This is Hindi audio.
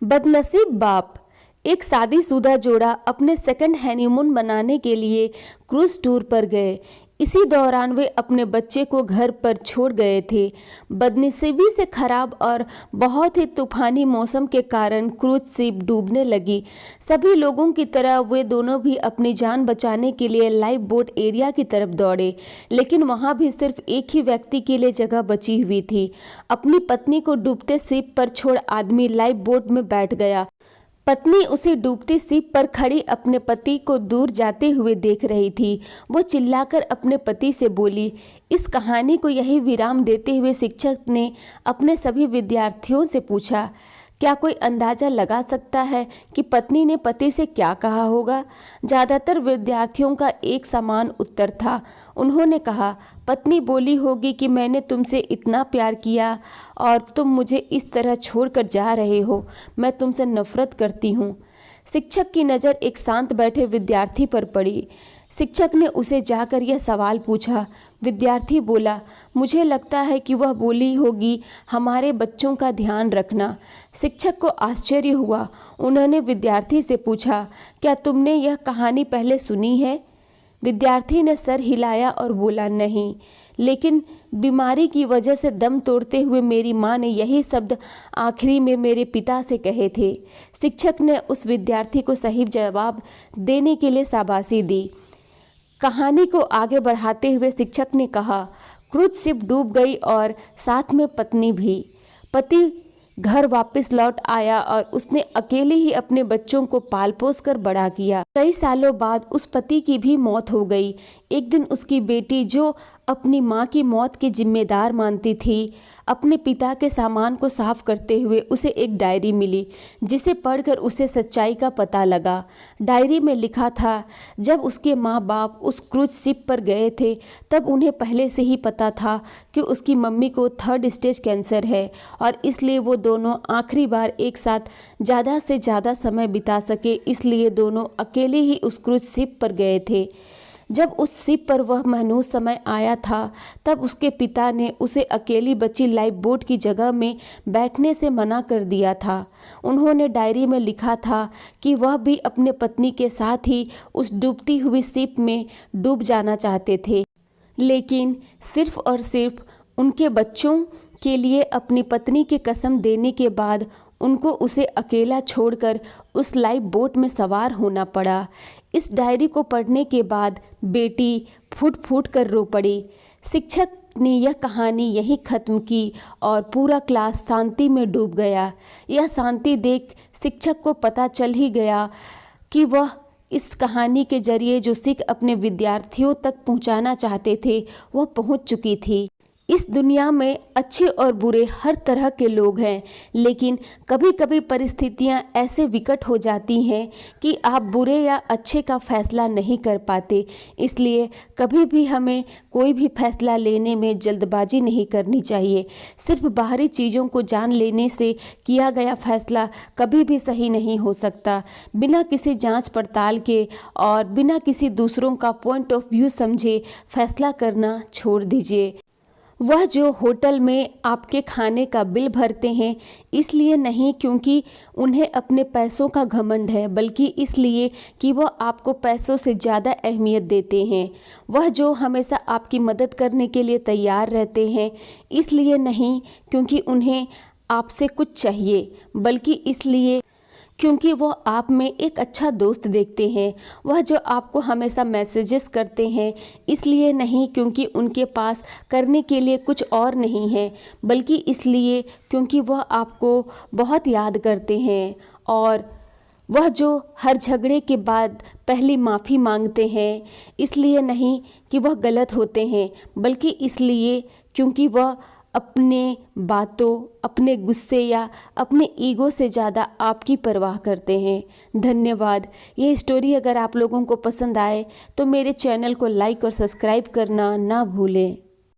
बदनसीब बाप। एक शादीशुदा जोड़ा अपने सेकंड हनीमून मनाने के लिए क्रूज टूर पर गए। इसी दौरान वे अपने बच्चे को घर पर छोड़ गए थे। बदनसीबी से खराब और बहुत ही तूफानी मौसम के कारण क्रूज शिप डूबने लगी। सभी लोगों की तरह वे दोनों भी अपनी जान बचाने के लिए लाइफ बोट एरिया की तरफ दौड़े, लेकिन वहां भी सिर्फ एक ही व्यक्ति के लिए जगह बची हुई थी। अपनी पत्नी को डूबते शिप पर छोड़ आदमी लाइफ बोट में बैठ गया। पत्नी उसे डूबती शिप पर खड़ी अपने पति को दूर जाते हुए देख रही थी। वो चिल्लाकर अपने पति से बोली। इस कहानी को यही विराम देते हुए शिक्षक ने अपने सभी विद्यार्थियों से पूछा, क्या कोई अंदाज़ा लगा सकता है कि पत्नी ने पति से क्या कहा होगा? ज़्यादातर विद्यार्थियों का एक समान उत्तर था। उन्होंने कहा, पत्नी बोली होगी कि मैंने तुमसे इतना प्यार किया और तुम मुझे इस तरह छोड़कर जा रहे हो। मैं तुमसे नफरत करती हूँ। शिक्षक की नज़र एक शांत बैठे विद्यार्थी पर पड़ी। शिक्षक ने उसे जाकर यह सवाल पूछा। विद्यार्थी बोला, मुझे लगता है कि वह बोली होगी, हमारे बच्चों का ध्यान रखना। शिक्षक को आश्चर्य हुआ। उन्होंने विद्यार्थी से पूछा, क्या तुमने यह कहानी पहले सुनी है? विद्यार्थी ने सर हिलाया और बोला, नहीं, लेकिन बीमारी की वजह से दम तोड़ते हुए मेरी माँ ने यही शब्द आखिरी में मेरे पिता से कहे थे। शिक्षक ने उस विद्यार्थी को सही जवाब देने के लिए शाबाशी दी। कहानी को आगे बढ़ाते हुए शिक्षक ने कहा, क्रूज शिप डूब गई और साथ में पत्नी भी। पति घर वापस लौट आया और उसने अकेले ही अपने बच्चों को पाल पोस कर बड़ा किया। कई सालों बाद उस पति की भी मौत हो गई। एक दिन उसकी बेटी, जो अपनी माँ की मौत की जिम्मेदार मानती थी, अपने पिता के सामान को साफ करते हुए उसे एक डायरी मिली, जिसे पढ़कर उसे सच्चाई का पता लगा। डायरी में लिखा था, जब उसके माँ बाप उस क्रूज शिप पर गए थे तब उन्हें पहले से ही पता था कि उसकी मम्मी को 3rd स्टेज कैंसर है और इसलिए वो दोनों आखिरी बार एक साथ ज़्यादा से ज़्यादा समय बिता सके, इसलिए दोनों अकेले ही उस क्रूज शिप पर गए थे। जब उस शिप पर वह महनूस समय आया था तब उसके पिता ने उसे अकेली बची लाइफ बोट की जगह में बैठने से मना कर दिया था। उन्होंने डायरी में लिखा था कि वह भी अपने पत्नी के साथ ही उस डूबती हुई शिप में डूब जाना चाहते थे, लेकिन सिर्फ और सिर्फ उनके बच्चों के लिए अपनी पत्नी की कसम देने के बाद उनको उसे अकेला छोड़कर उस लाइफ बोट में सवार होना पड़ा। इस डायरी को पढ़ने के बाद बेटी फूट फूट कर रो पड़ी। शिक्षक ने यह कहानी यहीं ख़त्म की और पूरा क्लास शांति में डूब गया। यह शांति देख शिक्षक को पता चल ही गया कि वह इस कहानी के जरिए जो सीख अपने विद्यार्थियों तक पहुंचाना चाहते थे, वह पहुंच चुकी थी। इस दुनिया में अच्छे और बुरे हर तरह के लोग हैं, लेकिन कभी कभी परिस्थितियां ऐसे विकट हो जाती हैं कि आप बुरे या अच्छे का फैसला नहीं कर पाते। इसलिए कभी भी हमें कोई भी फैसला लेने में जल्दबाजी नहीं करनी चाहिए। सिर्फ बाहरी चीज़ों को जान लेने से किया गया फैसला कभी भी सही नहीं हो सकता। बिना किसी जांच पड़ताल के और बिना किसी दूसरों का पॉइंट ऑफ व्यू समझे फैसला करना छोड़ दीजिए। वह जो होटल में आपके खाने का बिल भरते हैं, इसलिए नहीं क्योंकि उन्हें अपने पैसों का घमंड है, बल्कि इसलिए कि वह आपको पैसों से ज़्यादा अहमियत देते हैं। वह जो हमेशा आपकी मदद करने के लिए तैयार रहते हैं, इसलिए नहीं क्योंकि उन्हें आपसे कुछ चाहिए, बल्कि इसलिए क्योंकि वह आप में एक अच्छा दोस्त देखते हैं। वह जो आपको हमेशा मैसेजेस करते हैं, इसलिए नहीं क्योंकि उनके पास करने के लिए कुछ और नहीं है, बल्कि इसलिए क्योंकि वह आपको बहुत याद करते हैं। और वह जो हर झगड़े के बाद पहली माफ़ी मांगते हैं, इसलिए नहीं कि वह गलत होते हैं, बल्कि इसलिए क्योंकि वह अपने बातों, अपने गुस्से या अपने ईगो से ज़्यादा आपकी परवाह करते हैं। धन्यवाद। यह स्टोरी अगर आप लोगों को पसंद आए तो मेरे चैनल को लाइक और सब्सक्राइब करना ना भूलें।